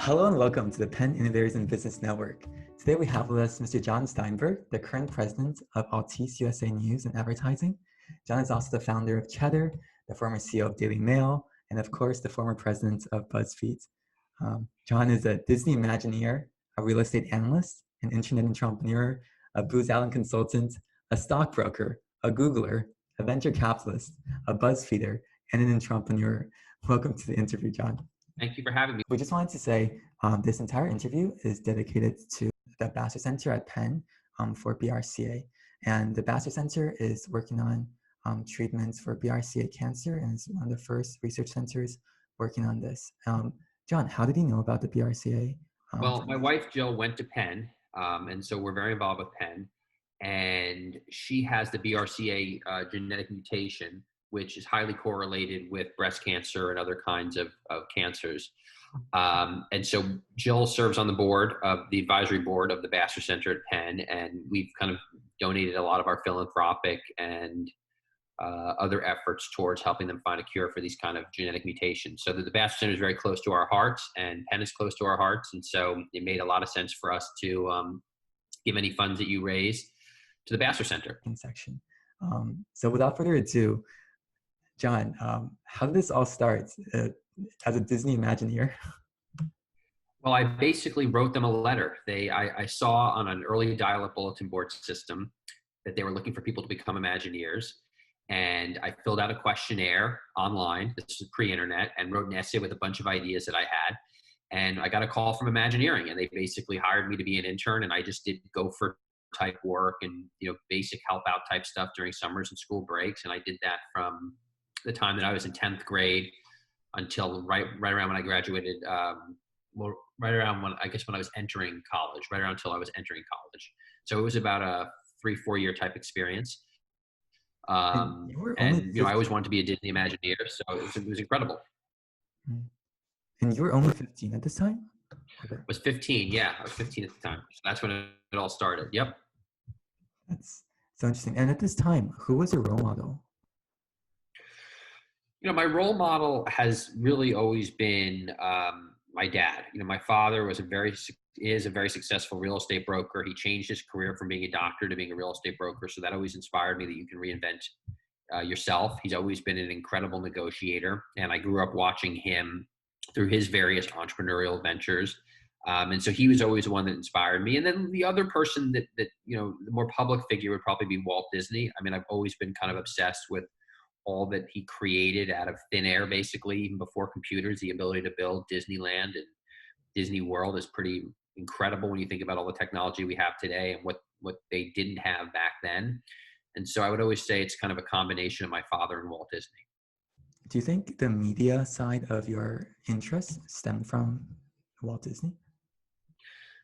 Hello and welcome to the Penn Innovators in Business Network. Today we have with us Mr. Jon Steinberg, the current president of Altice USA News and Advertising. Jon is also the founder of Cheddar, the former CEO of DailyMail, and of course the former president of BuzzFeed. Jon is a Disney Imagineer, a real estate analyst, an internet entrepreneur, a Booz Allen consultant, a stockbroker, a Googler, a venture capitalist, a BuzzFeeder, and an entrepreneur. Welcome to the interview, Jon. Thank you for having me. We just wanted to say this entire interview is dedicated to the Basser Center at Penn for BRCA. And the Basser Center is working on treatments for BRCA cancer, and it's one of the first research centers working on this. Jon, how did you know about the BRCA? Well, my wife, Jill, went to Penn, and so we're very involved with Penn. And she has the BRCA genetic mutation, which is highly correlated with breast cancer and other kinds of cancers. And so Jill serves on the board of the advisory board of the Basser Center at Penn, and we've kind of donated a lot of our philanthropic and other efforts towards helping them find a cure for these kind of genetic mutations. So the Basser Center is very close to our hearts, and Penn is close to our hearts, and so it made a lot of sense for us to give any funds that you raise to the Basser Center. Section. So without further ado, Jon, how did this all start as a Disney Imagineer? Well, I basically wrote them a letter. I saw on an early dial-up bulletin board system that they were looking for people to become Imagineers. And I filled out a questionnaire online, this was pre-internet, and wrote an essay with a bunch of ideas that I had. And I got a call from Imagineering, and they basically hired me to be an intern, and I just did gopher type work and basic help out type stuff during summers and school breaks. And I did that from the time that I was in 10th grade until right around when I graduated, right around when I was entering college, right around until I was entering college. So it was about a 3-4 year type experience. And I always wanted to be a Disney Imagineer, so it was incredible. And you were only 15 at this time? I was 15, yeah. I was 15 at the time. So that's when it all started, yep. That's so interesting. And at this time, who was your role model? My role model has really always been my dad. My father is a very successful real estate broker. He changed his career from being a doctor to being a real estate broker. So that always inspired me that you can reinvent yourself. He's always been an incredible negotiator. And I grew up watching him through his various entrepreneurial ventures. And so he was always the one that inspired me. And then the other person that the more public figure would probably be Walt Disney. I mean, I've always been kind of obsessed with all that he created out of thin air, basically, even before computers. The ability to build Disneyland and Disney World is pretty incredible when you think about all the technology we have today and what they didn't have back then. And so I would always say it's kind of a combination of my father and Walt Disney. Do you think the media side of your interests stemmed from Walt Disney?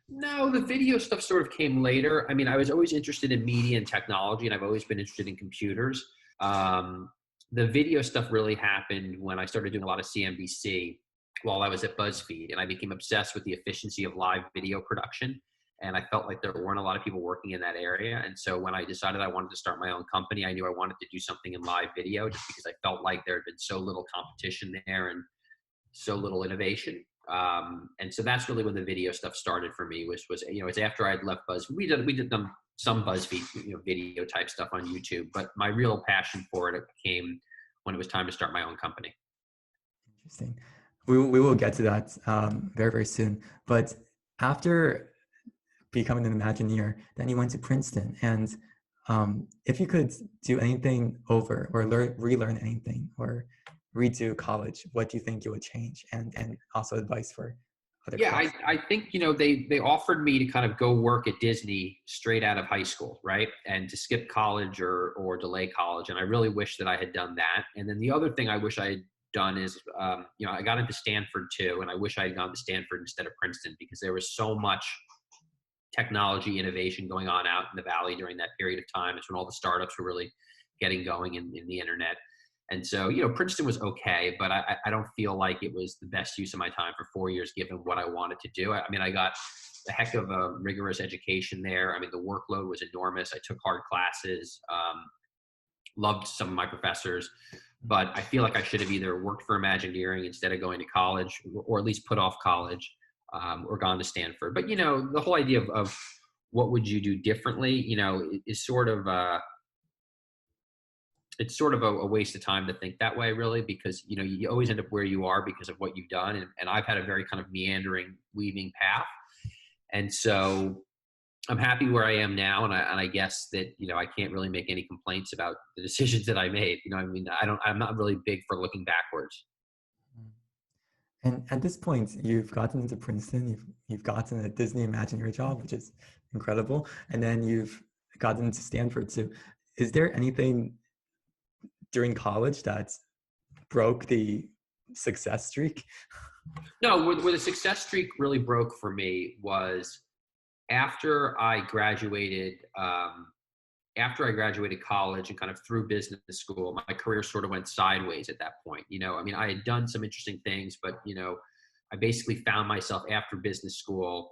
No, the video stuff sort of came later. I mean, I was always interested in media and technology, and I've always been interested in computers. The video stuff really happened when I started doing a lot of CNBC while I was at BuzzFeed, and I became obsessed with the efficiency of live video production. And I felt like there weren't a lot of people working in that area. And so when I decided I wanted to start my own company, I knew I wanted to do something in live video just because I felt like there had been so little competition there and so little innovation. And so that's really when the video stuff started for me, was it's after I'd left BuzzFeed. We did some BuzzFeed video type stuff on YouTube, but my real passion for it came when it was time to start my own company. Interesting. We will get to that very, very soon. But after becoming an Imagineer, then you went to Princeton. And if you could do anything over or relearn anything or redo college, what do you think you would change? And also advice for other classes. I think, they offered me to kind of go work at Disney straight out of high school, right? And to skip college or delay college. And I really wish that I had done that. And then the other thing I wish I had done is, I got into Stanford too, and I wish I had gone to Stanford instead of Princeton, because there was so much technology innovation going on out in the Valley during that period of time. It's when all the startups were really getting going in the internet. And so, Princeton was okay, but I don't feel like it was the best use of my time for 4 years, given what I wanted to do. I mean, I got a heck of a rigorous education there. I mean, the workload was enormous. I took hard classes, loved some of my professors, but I feel like I should have either worked for Imagineering instead of going to college, or at least put off college, or gone to Stanford. But, the whole idea of what would you do differently, is sort of, it's sort of a waste of time to think that way, really, because, you always end up where you are because of what you've done. And I've had a very kind of meandering, weaving path. And so I'm happy where I am now. And I guess that, I can't really make any complaints about the decisions that I made. I'm not really big for looking backwards. And at this point, you've gotten into Princeton, you've gotten a Disney Imagineer job, which is incredible, and then you've gotten into Stanford too. Is there anything during college that broke the success streak? No, where the success streak really broke for me was after I graduated. After I graduated college and kind of through business school, my career sort of went sideways at that point. I had done some interesting things, but, I basically found myself after business school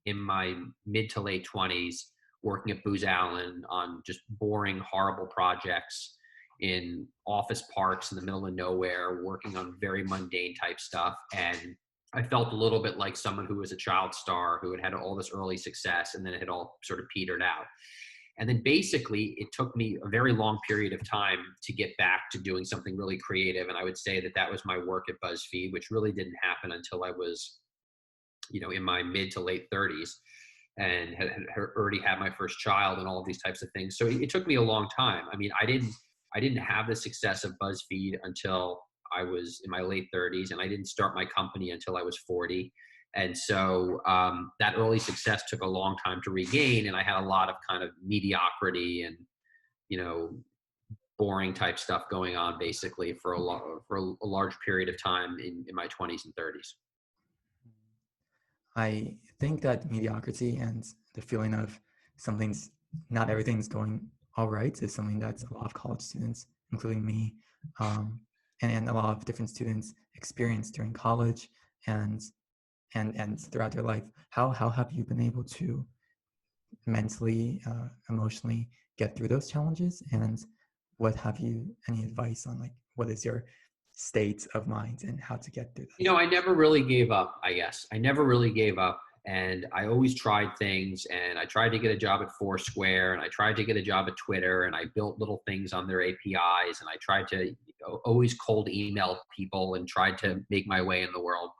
in my mid to late 20s working at Booz Allen on just boring, horrible projects in office parks in the middle of nowhere, working on very mundane type stuff. And I felt a little bit like someone who was a child star who had all this early success and then it had all sort of petered out. And then basically it took me a very long period of time to get back to doing something really creative. And I would say that was my work at BuzzFeed, which really didn't happen until I was, in my mid to late 30s and had already had my first child and all of these types of things. So it took me a long time. I didn't have the success of BuzzFeed until I was in my late 30s, and I didn't start my company until I was 40. And so that early success took a long time to regain. And I had a lot of kind of mediocrity and, boring type stuff going on basically for a large period of time in my 20s and 30s. I think that mediocrity and the feeling of not everything's going all right is something that a lot of college students, including me, and a lot of different students experience during college and throughout their life. How have you been able to mentally, emotionally get through those challenges? And any advice on what is your state of mind and how to get through that? I never really gave up, I guess. I never really gave up. And I always tried things, and I tried to get a job at Foursquare, and I tried to get a job at Twitter, and I built little things on their APIs, and I tried to always cold email people and tried to make my way in the world.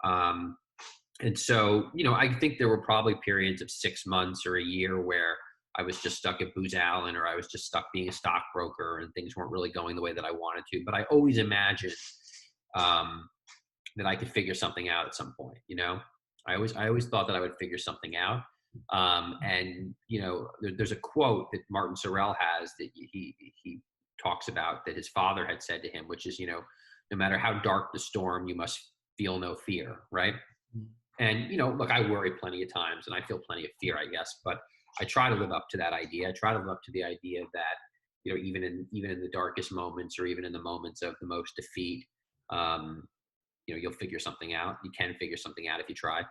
And so, I think there were probably periods of 6 months or a year where I was just stuck at Booz Allen, or I was just stuck being a stockbroker and things weren't really going the way that I wanted to. But I always imagined that I could figure something out at some point, I always thought that I would figure something out. And, there's a quote that Martin Sorrell has that he talks about that his father had said to him, which is, no matter how dark the storm, you must feel no fear, right? And, look, I worry plenty of times and I feel plenty of fear, I guess, but I try to live up to that idea. I try to live up to the idea that, even in the darkest moments or even in the moments of the most defeat, you'll figure something out. You can figure something out if you try.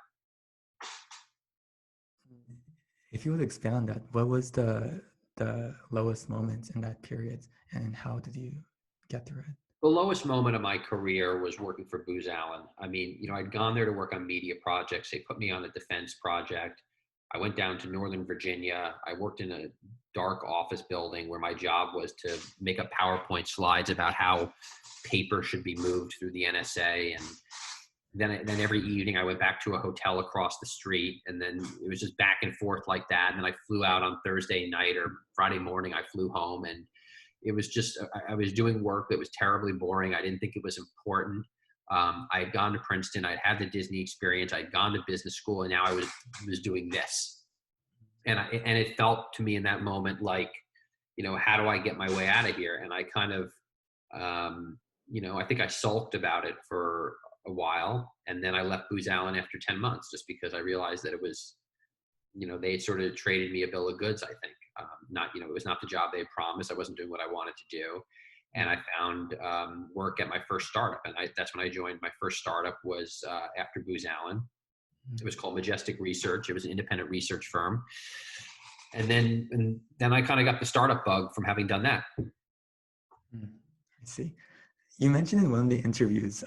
If you would expand on that, what was the lowest moment in that period and how did you get through it? The lowest moment of my career was working for Booz Allen. I'd gone there to work on media projects. They put me on a defense project. I went down to Northern Virginia. I worked in a dark office building where my job was to make up PowerPoint slides about how paper should be moved through the NSA. And then every evening I went back to a hotel across the street, and then it was just back and forth like that. And then I flew out on Thursday night, or Friday morning I flew home, and it was just, I was doing work that was terribly boring. I didn't think it was important. I had gone to Princeton. I'd had the Disney experience. I'd gone to business school, and now I was doing this. And it felt to me in that moment like, how do I get my way out of here? And I kind of, I think I sulked about it for a while. And then I left Booz Allen after 10 months just because I realized that it was, they had sort of traded me a bill of goods, I think. It was not the job they had promised. I wasn't doing what I wanted to do. And I found work at my first startup. And that's when I joined. My first startup was after Booz Allen. It was called Majestic Research. It was an independent research firm. And then I kind of got the startup bug from having done that. I see. You mentioned in one of the interviews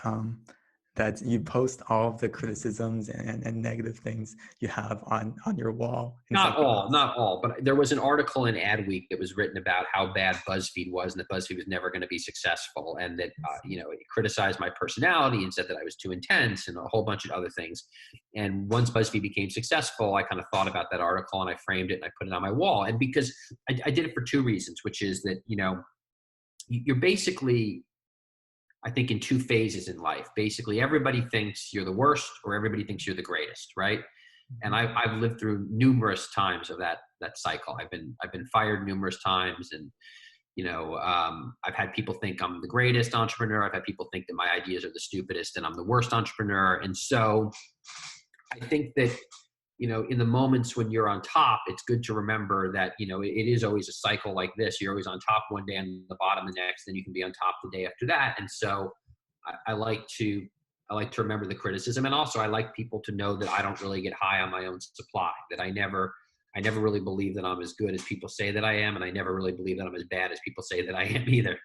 that you post all of the criticisms and negative things you have on your wall inside the house? Not all, but there was an article in Adweek that was written about how bad BuzzFeed was and that BuzzFeed was never going to be successful, and that it criticized my personality and said that I was too intense and a whole bunch of other things. And once BuzzFeed became successful, I kind of thought about that article and I framed it and I put it on my wall. And because I did it for two reasons, which is that you're basically, I think, in two phases in life. Basically, everybody thinks you're the worst or everybody thinks you're the greatest, right? And I've lived through numerous times of that cycle. I've been fired numerous times, and I've had people think I'm the greatest entrepreneur. I've had people think that my ideas are the stupidest and I'm the worst entrepreneur. And so I think that in the moments when you're on top, it's good to remember that it is always a cycle like this. You're always on top one day and the bottom the next, then you can be on top the day after that. And so I like to remember the criticism, and also I like people to know that I don't really get high on my own supply, that I never really believe that I'm as good as people say that I am, and I never really believe that I'm as bad as people say that I am either.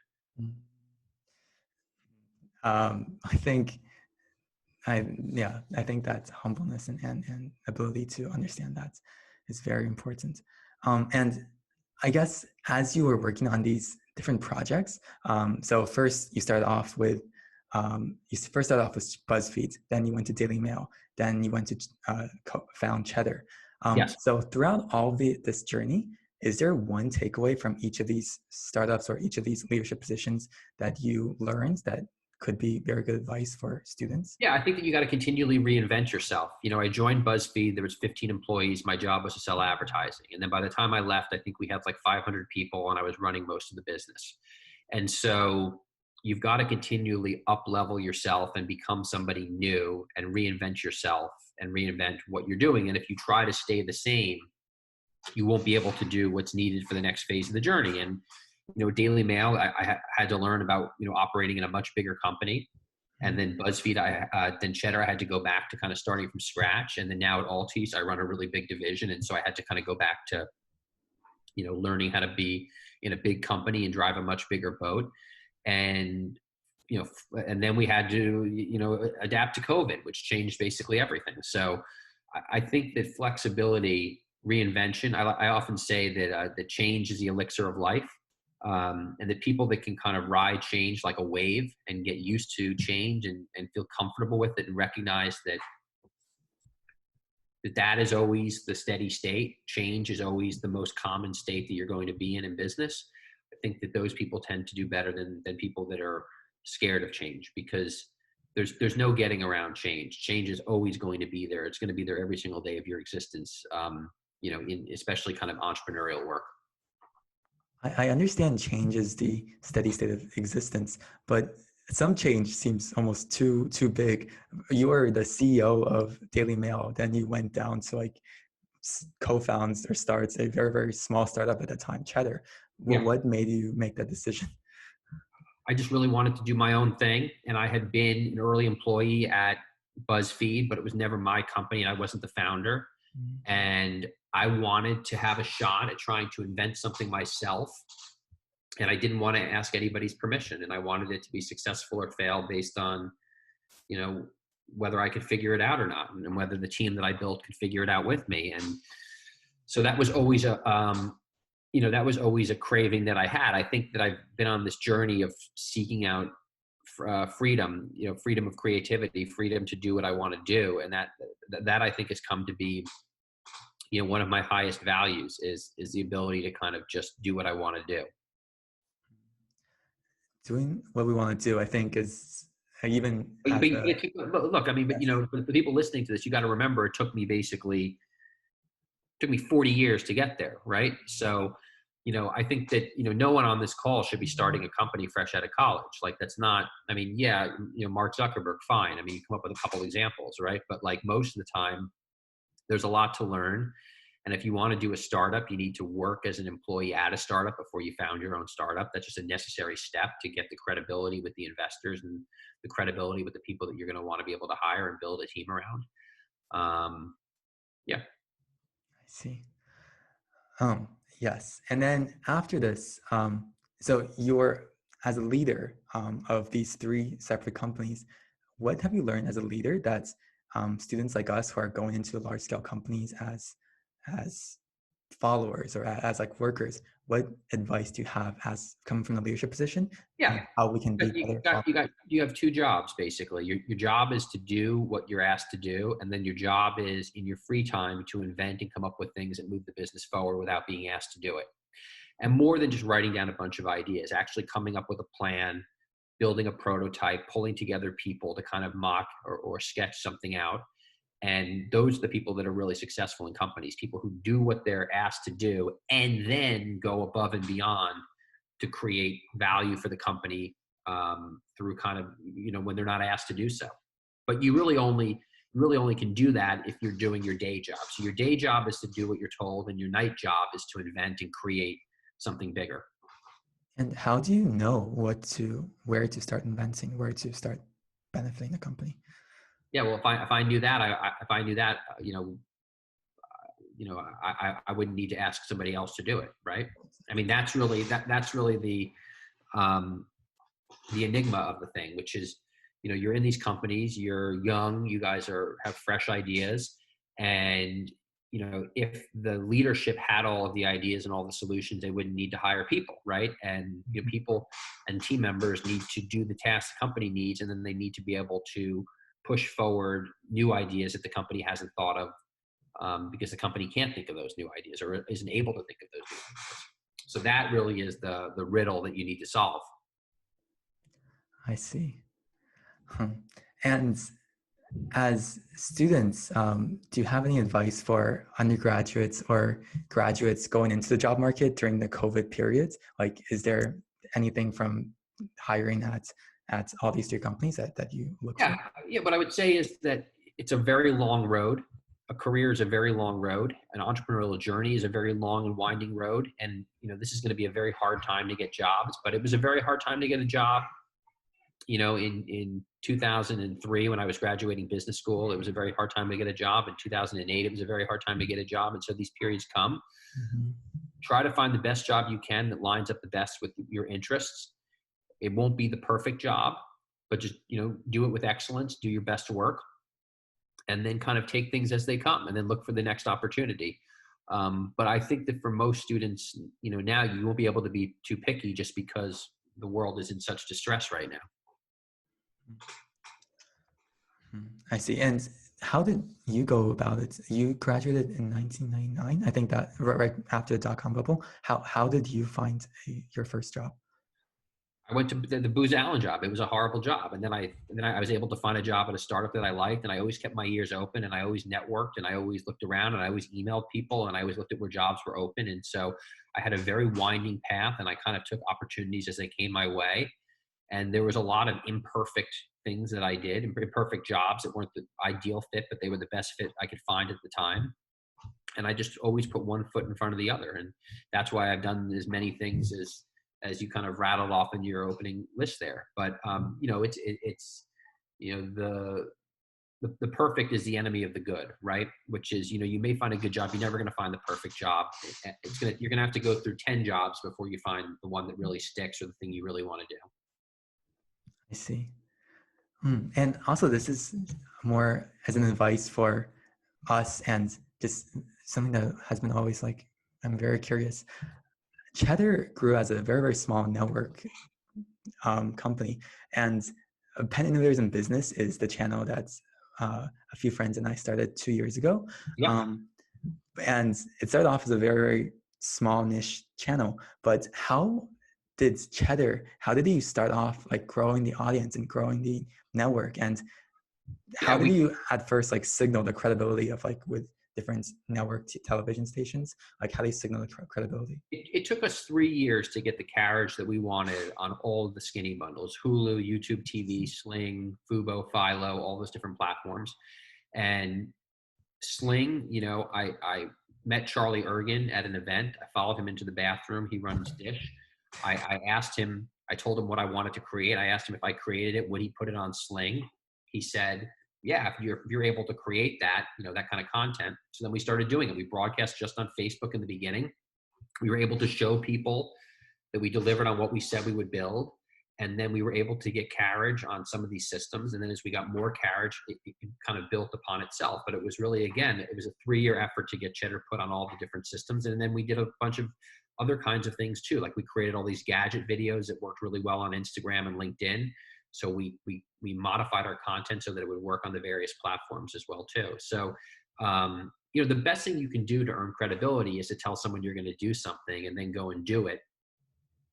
I think that humbleness and ability to understand that is very important. And I guess as you were working on these different projects, so first you started off with BuzzFeed, then you went to DailyMail, then you went to found Cheddar. Yes. So throughout all this journey, is there one takeaway from each of these startups or each of these leadership positions that you learned that could be very good advice for students? Yeah, I think that you got to continually reinvent yourself. I joined BuzzFeed. There was 15 employees. My job was to sell advertising. And then by the time I left, I think we had like 500 people, and I was running most of the business. And so you've got to continually up-level yourself and become somebody new and reinvent yourself and reinvent what you're doing. And if you try to stay the same, you won't be able to do what's needed for the next phase of the journey. And DailyMail, I had to learn about operating in a much bigger company, and then BuzzFeed, then Cheddar, I had to go back to kind of starting from scratch, and then now at Altice, I run a really big division, and so I had to kind of go back to learning how to be in a big company and drive a much bigger boat, and and then we had to adapt to COVID, which changed basically everything. So I think that flexibility, reinvention. I often say that the change is the elixir of life. And the people that can kind of ride change like a wave and get used to change and feel comfortable with it and recognize that is always the steady state. Change is always the most common state that you're going to be in business. I think that those people tend to do better than people that are scared of change, because there's no getting around change. Change is always going to be there. It's going to be there every single day of your existence, in especially kind of entrepreneurial work. I understand change is the steady state of existence, but some change seems almost too big. You were the CEO of DailyMail, then you went down to like co-founds or starts a very, very small startup at the time, Cheddar. Yeah. What made you make that decision? I just really wanted to do my own thing, and I had been an early employee at BuzzFeed, but it was never my company, and I wasn't the founder. And I wanted to have a shot at trying to invent something myself. And I didn't want to ask anybody's permission. And I wanted it to be successful or fail based on, whether I could figure it out or not, and whether the team that I built could figure it out with me. And so that was always a craving that I had. I think that I've been on this journey of seeking out freedom, freedom of creativity, freedom to do what I want to do. And that I think has come to be one of my highest values is the ability to kind of just do what I want to do. Doing what we want to do, I think, is even. Look, for the people listening to this, you got to remember it took me 40 years to get there, right? So, I think that no one on this call should be starting a company fresh out of college. Like that's not. I mean, yeah, Mark Zuckerberg, fine. I mean, you come up with a couple examples, right? But like most of the time, there's a lot to learn. And if you want to do a startup, you need to work as an employee at a startup before you found your own startup. That's just a necessary step to get the credibility with the investors and the credibility with the people that you're going to want to be able to hire and build a team around. Yeah. I see. Yes. And then after this, so you're as a leader of these three separate companies, what have you learned as a leader that students like us who are going into large scale companies as followers or as like workers, what advice do you have as coming from the leadership position Yeah. and how we can be better followers? You have two jobs basically. Your job is to do what you're asked to do, and then your job is in your free time to invent and come up with things that move the business forward without being asked to do it. And more than just writing down a bunch of ideas, actually coming up with a plan, building a prototype, pulling together people to kind of mock or sketch something out. And those are the people that are really successful in companies, people who do what they're asked to do and then go above and beyond to create value for the company through kind of, when they're not asked to do so. But you really only can do that if you're doing your day job. So your day job is to do what you're told, and your night job is to invent and create something bigger. And how do you know where to start inventing, where to start benefiting the company? Yeah, well, if I knew that, I wouldn't need to ask somebody else to do it, right? I mean, that's really the enigma of the thing, which is, you're in these companies, you're young, you guys have fresh ideas, and if the leadership had all of the ideas and all the solutions, they wouldn't need to hire people, right? And people and team members need to do the tasks the company needs, and then they need to be able to push forward new ideas that the company hasn't thought of, because the company can't think of those new ideas or isn't able to think of those new ideas. So that really is the riddle that you need to solve. I see. And as students, do you have any advice for undergraduates or graduates going into the job market during the COVID period? Like, is there anything from hiring at all these three companies that you look for? Yeah. What I would say is that it's a very long road. A career is a very long road. An entrepreneurial journey is a very long and winding road. And, this is going to be a very hard time to get jobs, but it was a very hard time to get a job. In 2003, when I was graduating business school, it was a very hard time to get a job. In 2008, it was a very hard time to get a job. And so these periods come. Mm-hmm. Try to find the best job you can that lines up the best with your interests. It won't be the perfect job, but just, do it with excellence, do your best work, and then kind of take things as they come and then look for the next opportunity. But I think that for most students, now you won't be able to be too picky just because the world is in such distress right now. I see. And how did you go about it? You graduated in 1999. I think that right after the dot-com bubble. How did you find your first job? I went to the Booz Allen job. It was a horrible job. And then I was able to find a job at a startup that I liked. And I always kept my ears open, and I always networked, and I always looked around, and I always emailed people, and I always looked at where jobs were open. And so I had a very winding path, and I kind of took opportunities as they came my way. And there was a lot of imperfect things that I did, imperfect jobs that weren't the ideal fit, but they were the best fit I could find at the time. And I just always put one foot in front of the other. And that's why I've done as many things as you kind of rattled off in your opening list there. But, the perfect is the enemy of the good, right? Which is, you may find a good job. You're never going to find the perfect job. You're going to have to go through 10 jobs before you find the one that really sticks or the thing you really want to do. I see. And also, this is more as an advice for us, and just something that has been always I'm very curious. Cheddar grew as a very, very small network company, and Penn Innovators in Business is the channel that's a few friends and I started 2 years ago. Yeah. And it started off as a very, very small niche channel, but how did you start off growing the audience and growing the network, and how did you at first signal the credibility of with different network television stations? How do you signal the credibility? It took us 3 years to get the carriage that we wanted on all of the skinny bundles: Hulu, YouTube TV, Sling, Fubo, Philo, all those different platforms. And Sling, I met Charlie Ergen at an event. I followed him into the bathroom. He runs Dish. I asked him, I told him what I wanted to create. I asked him if I created it, would he put it on Sling? He said, yeah, if you're able to create that, that kind of content. So then we started doing it. We broadcast just on Facebook in the beginning. We were able to show people that we delivered on what we said we would build. And then we were able to get carriage on some of these systems. And then as we got more carriage, it kind of built upon itself. But it was really, again, it was a 3-year effort to get Cheddar put on all the different systems. And then we did a bunch of other kinds of things too. Like we created all these gadget videos that worked really well on Instagram and LinkedIn. So we modified our content so that it would work on the various platforms as well too. So, the best thing you can do to earn credibility is to tell someone you're going to do something and then go and do it.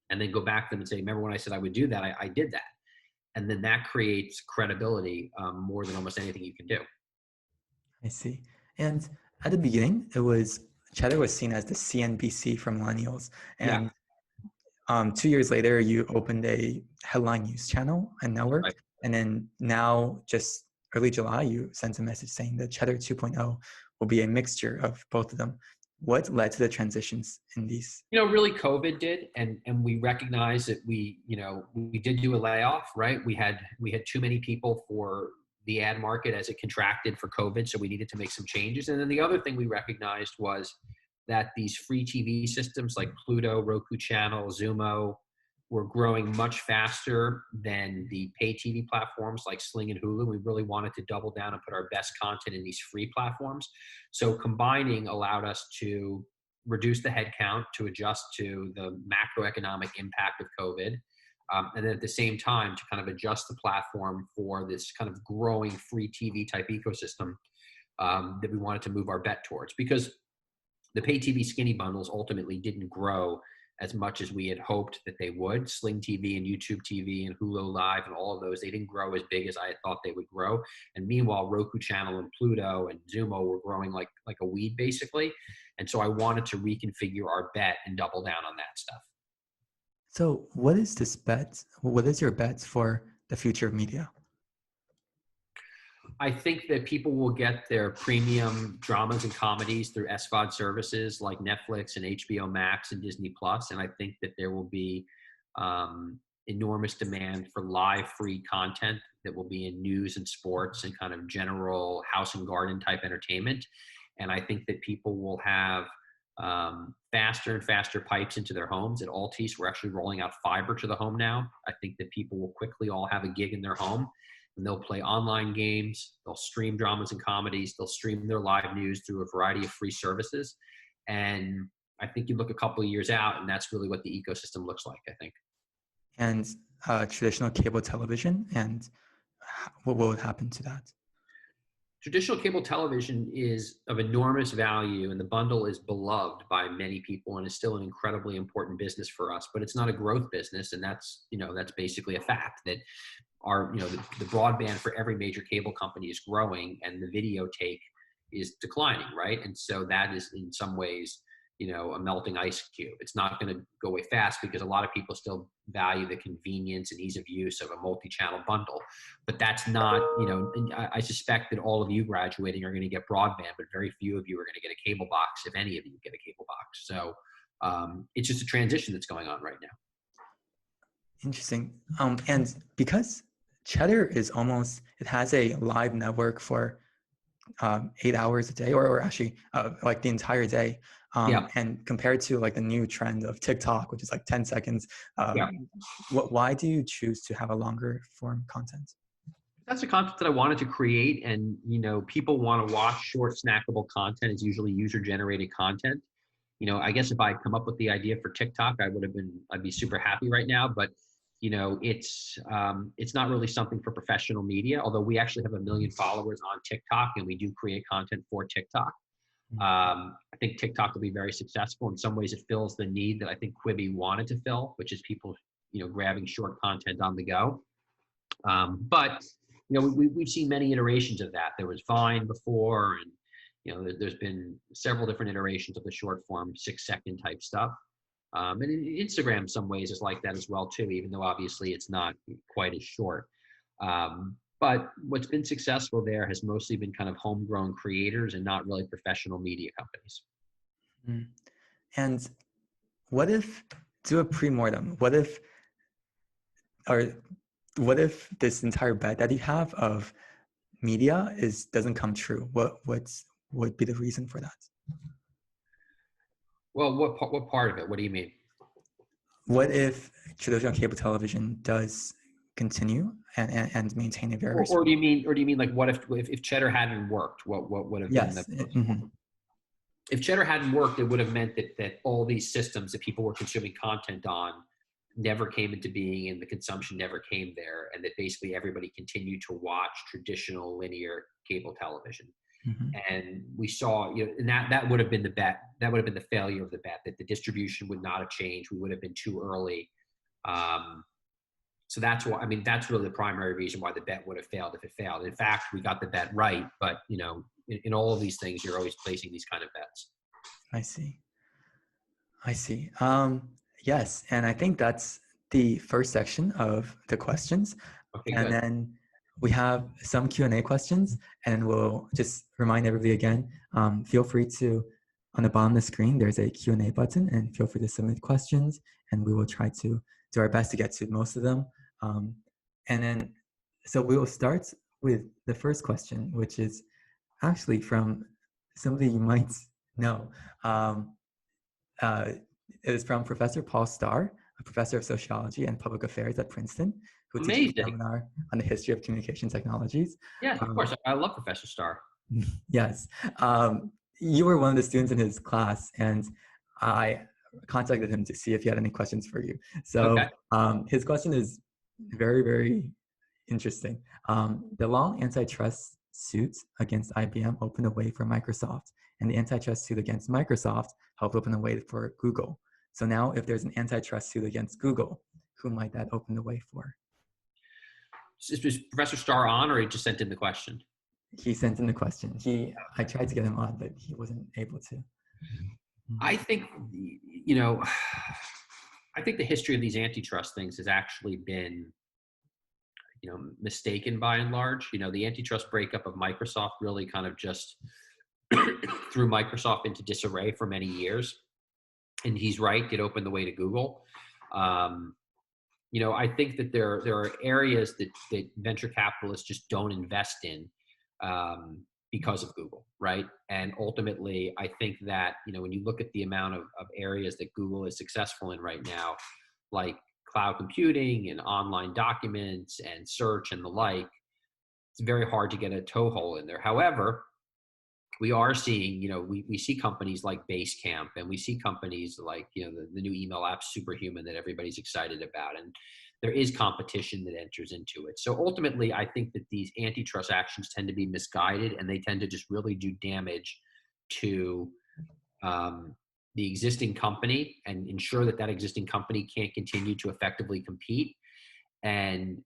And then go back to them and say, remember when I said I would do that, I did that. And then that creates credibility more than almost anything you can do. I see. And at the beginning, Cheddar was seen as the CNBC for millennials. And 2 years later, you opened a headline news channel and network. Right. And then now, just early July, you sent a message saying that Cheddar 2.0 will be a mixture of both of them. What led to the transitions in these? Really COVID did. And we recognized that we did do a layoff, right? We had too many people for the ad market as it contracted for COVID. So we needed to make some changes. And then the other thing we recognized was that these free TV systems like Pluto, Roku Channel, Zumo were growing much faster than the pay TV platforms like Sling and Hulu. We really wanted to double down and put our best content in these free platforms. So combining allowed us to reduce the headcount to adjust to the macroeconomic impact of COVID. And then at the same time to kind of adjust the platform for this kind of growing free TV type ecosystem that we wanted to move our bet towards. Because the pay TV skinny bundles ultimately didn't grow as much as we had hoped that they would. Sling TV and YouTube TV and Hulu Live and all of those, they didn't grow as big as I had thought they would grow. And meanwhile, Roku Channel and Pluto and Zumo were growing like a weed basically. And so I wanted to reconfigure our bet and double down on that stuff. So what is this bet? What is your bet for the future of media? I think that people will get their premium dramas and comedies through SVOD services like Netflix and HBO Max and Disney Plus. And I think that there will be enormous demand for live free content that will be in news and sports and kind of general house and garden type entertainment. And I think that people will have faster and faster pipes into their homes. At Altice, we're actually rolling out fiber to the home now. I think that people will quickly all have a gig in their home. And they'll play online games, they'll stream dramas and comedies, they'll stream their live news through a variety of free services. And I think you look a couple of years out and that's really what the ecosystem looks like, I think. And traditional cable television, and what will happen to that? Traditional cable television is of enormous value and the bundle is beloved by many people and is still an incredibly important business for us, but it's not a growth business. And that's basically a fact that the broadband for every major cable company is growing and the video take is declining, right? And so that is in some ways, a melting ice cube. It's not going to go away fast because a lot of people still value the convenience and ease of use of a multi-channel bundle. But that's not, I suspect that all of you graduating are going to get broadband, but very few of you are going to get a cable box, if any of you get a cable box. So it's just a transition that's going on right now. Interesting. And because Cheddar it has a live network for 8 hours a day, or actually like the entire day. And compared to like the new trend of TikTok, which is like 10 seconds, why do you choose to have a longer form content? That's the content that I wanted to create. And, people want to watch short snackable content. It's usually user generated content. I guess if I come up with the idea for TikTok, I'd be super happy right now, but it's not really something for professional media, although we actually have 1 million followers on TikTok and we do create content for TikTok. I think TikTok will be very successful. In some ways it fills the need that I think Quibi wanted to fill, which is people, grabbing short content on the go. But we've seen many iterations of that. There was Vine before, and, there's been several different iterations of the short form 6-second type stuff. And Instagram in some ways is like that as well too, even though obviously it's not quite as short. But what's been successful there has mostly been kind of homegrown creators and not really professional media companies. And do a pre-mortem, what if this entire bet that you have of media doesn't come true? What would be the reason for that? Well, what part of it? What do you mean? what if traditional cable television does continue and maintain a very Or do you mean like what if Cheddar hadn't worked? What would have been the yes. Mhm. if Cheddar hadn't worked, it would have meant that all these systems that people were consuming content on never came into being and the consumption never came there, and that basically everybody continued to watch traditional linear cable television. Mhm. And we saw, and that would have been the bet. That would have been the failure of the bet, that the distribution would not have changed. We would have been too early. So that's why, that's really the primary reason why the bet would have failed if it failed. In fact, we got the bet right, but in all of these things, you're always placing these kind of bets. I see. I see. Yes, and I think that's the first section of the questions. Okay, And good. then we have some Q&A questions, and we'll just remind everybody again, feel free to, on the bottom of the screen, there's a Q&A button, and feel free to submit questions, and we will try to do our best to get to most of them. And then, so we will start with the first question, which is actually from somebody you might know. It is from Professor Paul Starr, a professor of sociology and public affairs at Princeton, who teaches a Amazing. seminar on the history of communication technologies. Yes, of course. I love Professor Starr. Yes. You were one of the students in his class, and I contacted him to see if he had any questions for you. So Okay. his question is very, very interesting. The long antitrust suit against IBM opened a way for Microsoft, and the antitrust suit against Microsoft helped open the way for Google. So now if there's an antitrust suit against Google, who might that open the way for? Is Professor Starr on, or he just sent in the question? He sent in the question. I tried to get him on, but he wasn't able to. I think, I think the history of these antitrust things has actually been, mistaken by and large. The antitrust breakup of Microsoft really kind of just threw Microsoft into disarray for many years. And he's right, it opened the way to Google. I think that there are areas that venture capitalists just don't invest in because of Google, right? And ultimately, I think that, when you look at the amount of areas that Google is successful in right now, like cloud computing and online documents and search and the like, it's very hard to get a toehold in there. However, we are seeing, we see companies like Basecamp, and we see companies like, the new email app Superhuman that everybody's excited about. And there is competition that enters into it. So ultimately, I think that these antitrust actions tend to be misguided, and they tend to just really do damage to the existing company and ensure that that existing company can't continue to effectively compete. And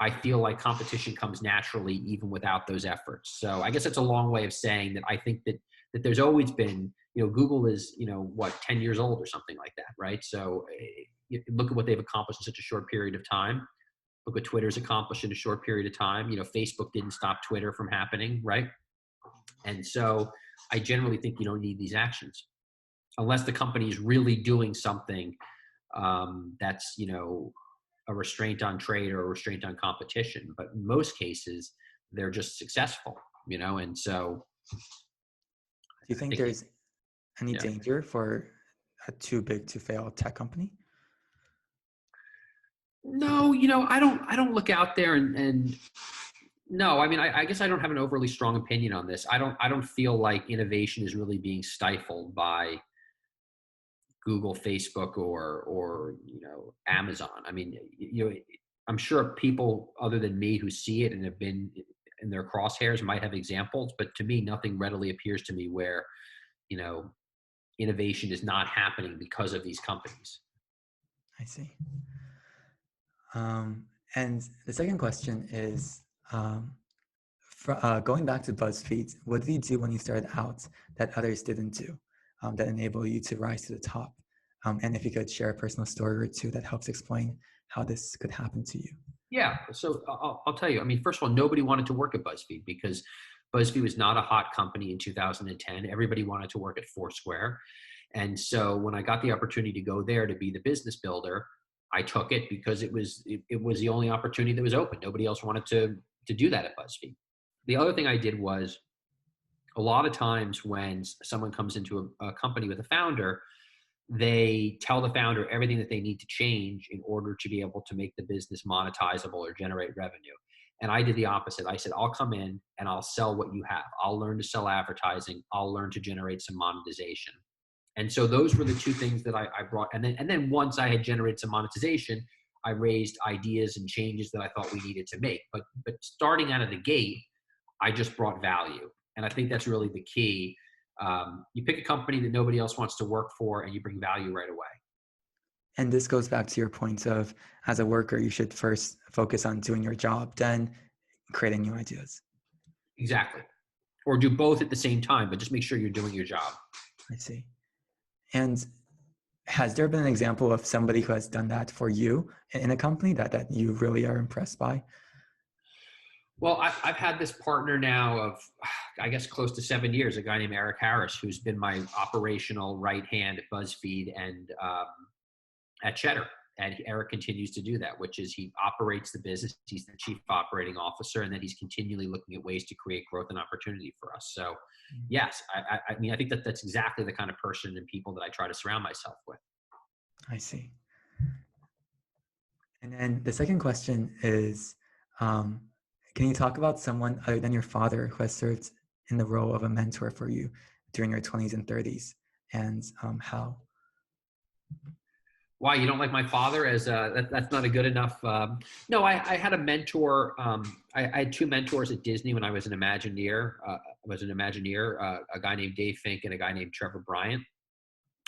I feel like competition comes naturally even without those efforts. So I guess it's a long way of saying that I think that there's always been, Google is, 10 years old or something like that, right? So look at what they've accomplished in such a short period of time. Look what Twitter's accomplished in a short period of time. Facebook didn't stop Twitter from happening, right? And so I generally think you don't need these actions unless the company is really doing something that's, a restraint on trade or a restraint on competition. But in most cases, they're just successful, and so. Do you think there's any danger for a too big to fail tech company? No, I don't look out there and no, I guess I don't have an overly strong opinion on this. I don't feel like innovation is really being stifled by Google, Facebook, or Amazon. I'm sure people other than me who see it and have been in their crosshairs might have examples, but to me, nothing readily appears to me where, innovation is not happening because of these companies. I see. And the second question is, going back to BuzzFeed, what did you do when you started out that others didn't do, that enabled you to rise to the top? And if you could share a personal story or two that helps explain how this could happen to you. Yeah, so I'll tell you. First of all, nobody wanted to work at BuzzFeed because BuzzFeed was not a hot company in 2010. Everybody wanted to work at Foursquare. And so when I got the opportunity to go there to be the business builder, I took it because it was the only opportunity that was open. Nobody else wanted to do that at BuzzFeed. The other thing I did was, a lot of times when someone comes into a company with a founder, they tell the founder everything that they need to change in order to be able to make the business monetizable or generate revenue. And I did the opposite. I said, I'll come in and I'll sell what you have. I'll learn to sell advertising. I'll learn to generate some monetization. And so those were the two things that I brought. And then once I had generated some monetization, I raised ideas and changes that I thought we needed to make. But starting out of the gate, I just brought value. And I think that's really the key. You pick a company that nobody else wants to work for and you bring value right away. And this goes back to your point of, as a worker, you should first focus on doing your job, then creating new ideas. Exactly. Or do both at the same time, but just make sure you're doing your job. I see. And has there been an example of somebody who has done that for you in a company that you really are impressed by? Well, I've had this partner now of, I guess, close to 7 years, a guy named Eric Harris, who's been my operational right hand at BuzzFeed and at Cheddar. And Eric continues to do that, which is he operates the business. He's the chief operating officer, and then he's continually looking at ways to create growth and opportunity for us. So yes, I mean, I think that's exactly the kind of person and people that I try to surround myself with. I see. And then the second question is, can you talk about someone other than your father who has served in the role of a mentor for you during your 20s and 30s, and how? Why, you don't like my father? As that's not a good enough. No, I had a mentor. I had two mentors at Disney when I was an Imagineer. A guy named Dave Fink and a guy named Trevor Bryant.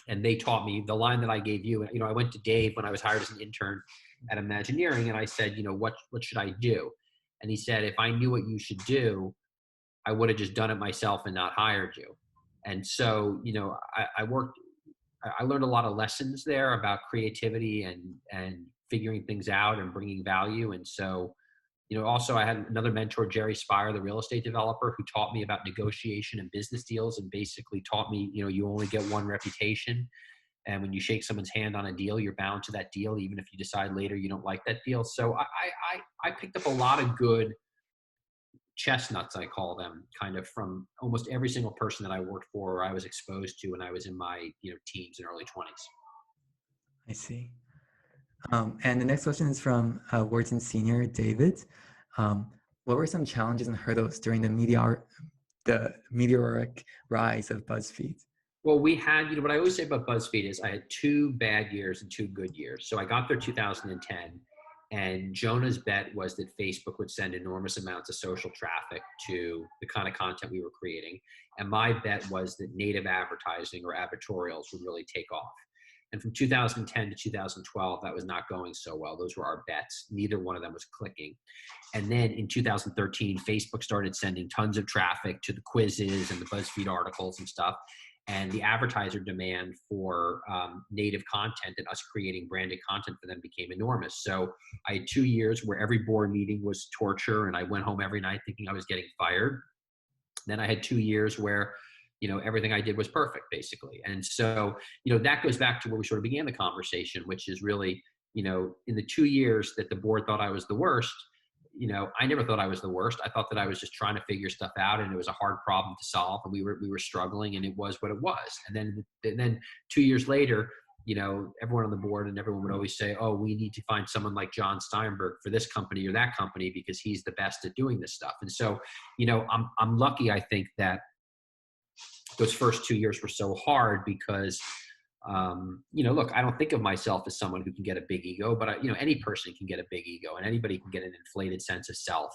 And they taught me the line that I gave you. You know, I went to Dave when I was hired as an intern at Imagineering, and I said, you know, what should I do? And he said, if I knew what you should do, I would have just done it myself and not hired you. And so, you know, I learned a lot of lessons there about creativity and figuring things out and bringing value. And so, you know, also I had another mentor, Jerry Spire, the real estate developer, who taught me about negotiation and business deals and basically taught me, you know, you only get one reputation. And when you shake someone's hand on a deal, you're bound to that deal, even if you decide later you don't like that deal. So I picked up a lot of good chestnuts, I call them, kind of from almost every single person that I worked for or I was exposed to when I was in my, you know, teens and early 20s. I see. And the next question is from Wharton Senior David. What were some challenges and hurdles during the meteoric rise of BuzzFeed? Well, we had, you know, what I always say about BuzzFeed is I had 2 bad years and 2 good years. So I got there 2010, and Jonah's bet was that Facebook would send enormous amounts of social traffic to the kind of content we were creating. And my bet was that native advertising or advertorials would really take off. And from 2010 to 2012, that was not going so well. Those were our bets. Neither one of them was clicking. And then in 2013, Facebook started sending tons of traffic to the quizzes and the BuzzFeed articles and stuff. And the advertiser demand for native content and us creating branded content for them became enormous. So I had 2 years where every board meeting was torture, and I went home every night thinking I was getting fired. Then I had 2 years where, you know, everything I did was perfect, basically. And so, you know, that goes back to where we sort of began the conversation, which is really, you know, in the 2 years that the board thought I was the worst, you know, I never thought I was the worst. I thought that I was just trying to figure stuff out, and it was a hard problem to solve, and we were struggling, and it was what it was. And then 2 years later, you know, everyone on the board and everyone would always say, oh, we need to find someone like Jon Steinberg for this company or that company because he's the best at doing this stuff. And so, you know, I'm lucky, I think, that those first 2 years were so hard because, you know, look, I don't think of myself as someone who can get a big ego, but you know, any person can get a big ego and anybody can get an inflated sense of self.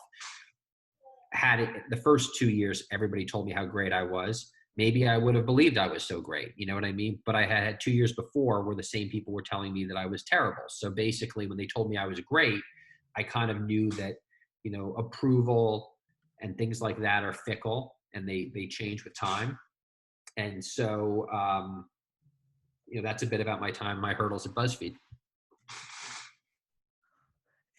Had it the first 2 years, everybody told me how great I was. Maybe I would have believed I was so great. You know what I mean? But I had 2 years before where the same people were telling me that I was terrible. So basically when they told me I was great, I kind of knew that, you know, approval and things like that are fickle and they change with time. And so, you know, that's a bit about my time, my hurdles at BuzzFeed.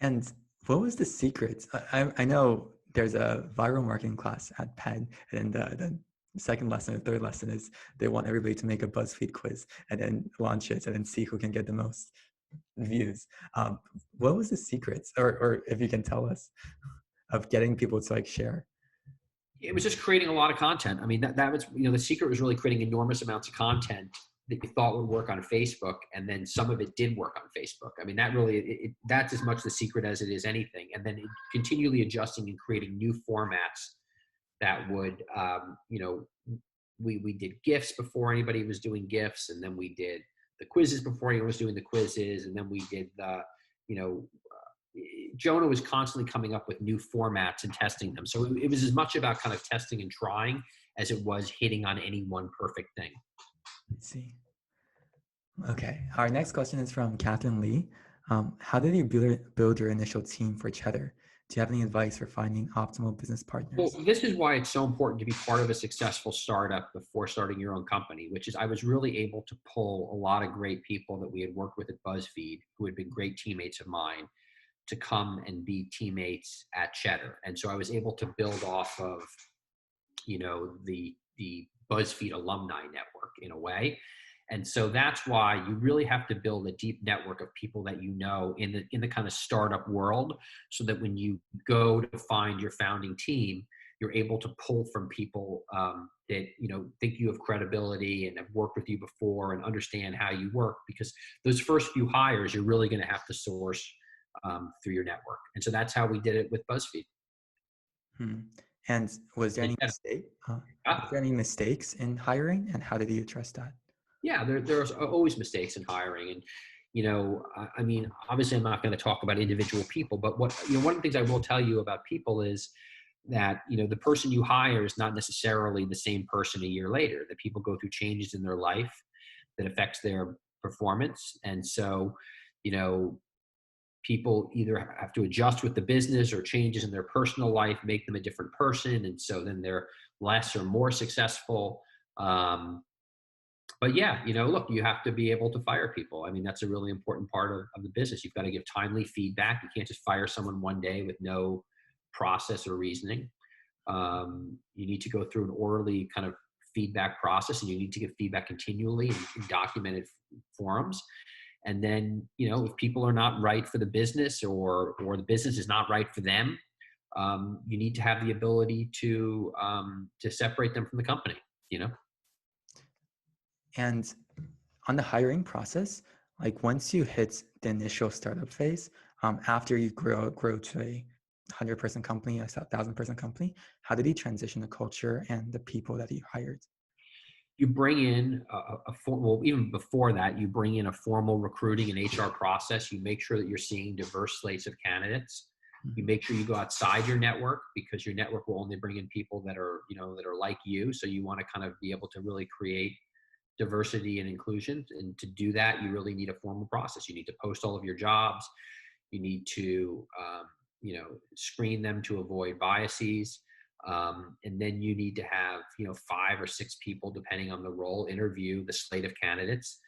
And what was the secret? I know there's a viral marketing class at Penn, and the second lesson or third lesson is they want everybody to make a BuzzFeed quiz and then launch it and then see who can get the most views. What was the secret, or if you can tell us, of getting people to like share? It was just creating a lot of content. I mean, that was, you know, the secret was really creating enormous amounts of content that you thought would work on Facebook, and then some of it did work on Facebook. I mean, that really, that's as much the secret as it is anything. And then continually adjusting and creating new formats that would, we did GIFs before anybody was doing GIFs, and then we did the quizzes before anyone was doing the quizzes, and then we did the, Jonah was constantly coming up with new formats and testing them. So it was as much about kind of testing and trying as it was hitting on any one perfect thing. Let's see. Okay, our next question is from Catherine Lee. How did you build your initial team for Cheddar? Do you have any advice for finding optimal business partners? Well, this is why it's so important to be part of a successful startup before starting your own company, which is I was really able to pull a lot of great people that we had worked with at BuzzFeed, who had been great teammates of mine, to come and be teammates at Cheddar. And so I was able to build off of, the BuzzFeed alumni network in a way. And so that's why you really have to build a deep network of people that you know in the kind of startup world, so that when you go to find your founding team, you're able to pull from people that think you have credibility and have worked with you before and understand how you work, because those first few hires you're really going to have to source through your network. And so that's how we did it with BuzzFeed. And was there any mistakes in hiring, and how did you address that? Yeah, there's always mistakes in hiring. And, I mean, obviously I'm not going to talk about individual people, but one of the things I will tell you about people is that, the person you hire is not necessarily the same person a year later, that people go through changes in their life that affects their performance. And so, people either have to adjust with the business, or changes in their personal life make them a different person. And so then they're less or more successful. But yeah, look, you have to be able to fire people. I mean, that's a really important part of the business. You've got to give timely feedback. You can't just fire someone one day with no process or reasoning. You need to go through an orderly kind of feedback process, and you need to give feedback continually in documented forums. And then, if people are not right for the business, or the business is not right for them, you need to have the ability to separate them from the company, And on the hiring process, like once you hit the initial startup phase, after you grow to a 100-person company, a 1,000-person company, how did you transition the culture and the people that you hired? You bring in even before that, you bring in a formal recruiting and HR process. You make sure that you're seeing diverse slates of candidates. You make sure you go outside your network, because your network will only bring in people that are, that are like you. So you want to kind of be able to really create diversity and inclusion. And to do that, you really need a formal process. You need to post all of your jobs. You need to, screen them to avoid biases. And then you need to have, 5 or 6 people, depending on the role, interview the slate of candidates.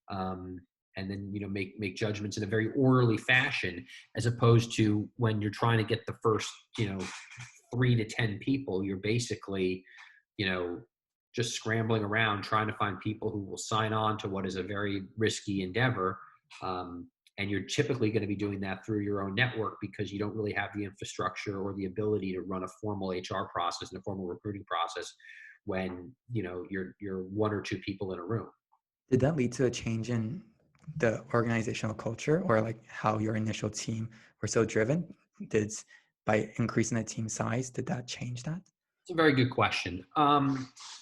And then, make judgments in a very orderly fashion, as opposed to when you're trying to get the first, 3 to 10 people, you're basically, just scrambling around trying to find people who will sign on to what is a very risky endeavor. And you're typically going to be doing that through your own network, because you don't really have the infrastructure or the ability to run a formal HR process and a formal recruiting process when, you're 1 or 2 people in a room. Did that lead to a change in the organizational culture, or like how your initial team were so driven? By increasing the team size, did that change that? It's a very good question.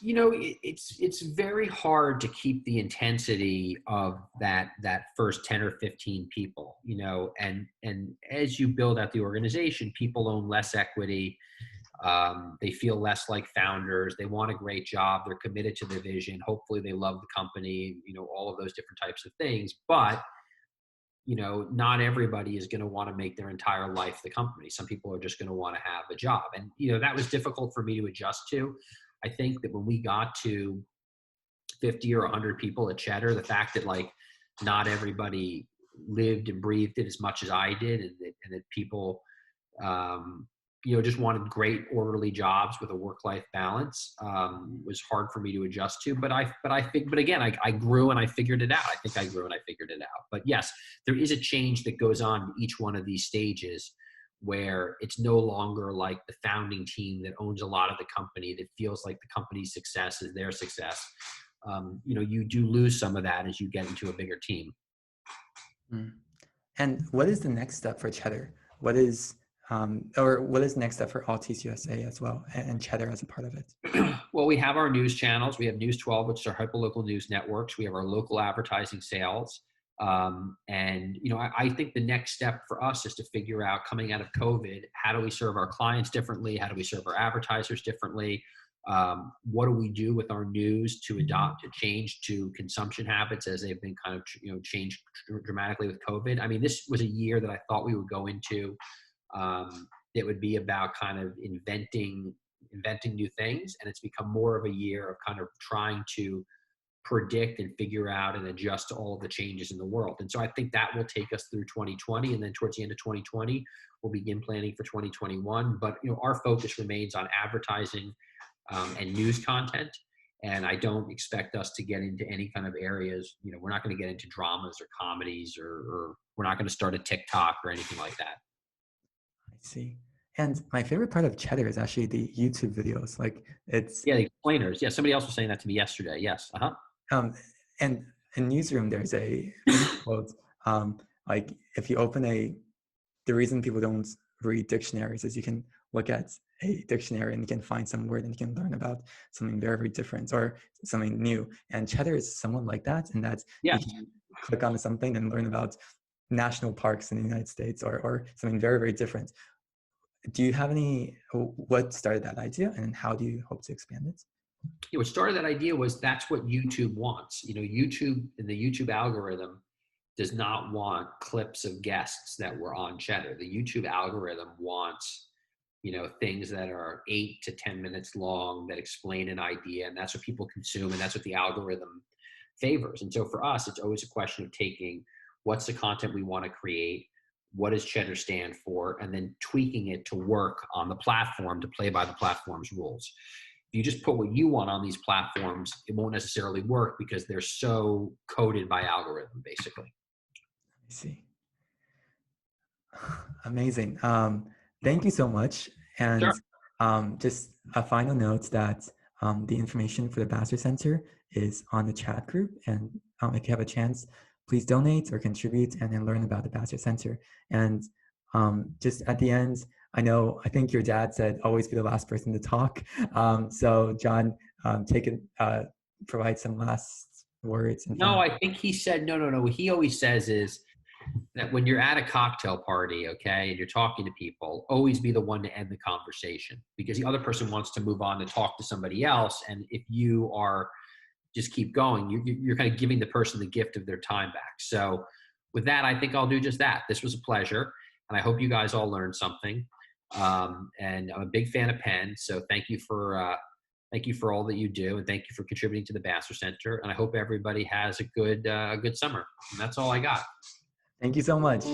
It's very hard to keep the intensity of that first 10 or 15 people, and as you build out the organization, people own less equity. They feel less like founders. They want a great job. They're committed to the vision. Hopefully they love the company, all of those different types of things. But not everybody is going to want to make their entire life the company. Some people are just going to want to have a job. And, that was difficult for me to adjust to. I think that when we got to 50 or 100 people at Cheddar, the fact that like not everybody lived and breathed it as much as I did, and that people, just wanted great orderly jobs with a work-life balance, was hard for me to adjust to. But again, I grew and I figured it out. I think I grew and I figured it out. But yes, there is a change that goes on in each one of these stages, where it's no longer like the founding team that owns a lot of the company, that feels like the company's success is their success. you do lose some of that as you get into a bigger team. Mm. And what is the next step for Cheddar? What is next step for Altice USA as well, and Cheddar as a part of it? Well, we have our news channels. We have News 12, which are hyperlocal news networks. We have our local advertising sales. I think the next step for us is to figure out, coming out of COVID, how do we serve our clients differently? How do we serve our advertisers differently? What do we do with our news to change to consumption habits as they've been kind of, changed dramatically with COVID? I mean, this was a year that I thought we would go into. It would be about kind of inventing new things, and it's become more of a year of kind of trying to predict and figure out and adjust to all of the changes in the world. And so I think that will take us through 2020, and then towards the end of 2020 we'll begin planning for 2021. But our focus remains on advertising and news content, and I don't expect us to get into any kind of areas. We're not going to get into dramas or comedies, or we're not going to start a TikTok or anything like that. I see. And my favorite part of Cheddar is actually the YouTube videos. The explainers. Yeah, somebody else was saying that to me yesterday. Yes. And in Newsroom, there's a quote, if you open the reason people don't read dictionaries is you can look at a dictionary and you can find some word and you can learn about something very, very different or something new. And Cheddar is someone like that, in that you can click on something and learn about national parks in the United States or something very, very different. Do you have what started that idea, and how do you hope to expand it? What started that idea was that's what YouTube wants. YouTube, and the YouTube algorithm does not want clips of guests that were on Cheddar. The YouTube algorithm wants, things that are 8 to 10 minutes long that explain an idea, and that's what people consume, and that's what the algorithm favors. And so for us, it's always a question of taking what's the content we want to create, what does Cheddar stand for, and then tweaking it to work on the platform, to play by the platform's rules. If you just put what you want on these platforms, it won't necessarily work because they're so coded by algorithm, basically. I see. Amazing. Thank you so much. And Sure. Just a final note that the information for the Basser Center is on the chat group. And if you have a chance, please donate or contribute and then learn about the Basser Center. And just at the end, I think your dad said always be the last person to talk. So Jon, provide some last words. No, I think he said, no. What he always says is that when you're at a cocktail party, okay, and you're talking to people, always be the one to end the conversation, because the other person wants to move on to talk to somebody else. And if you are just keep going, you're kind of giving the person the gift of their time back. So with that, I think I'll do just that. This was a pleasure, and I hope you guys all learned something. And I'm a big fan of Penn, so thank you for all that you do, and thank you for contributing to the Basser Center. And I hope everybody has a good summer. And that's all I got. Thank you so much.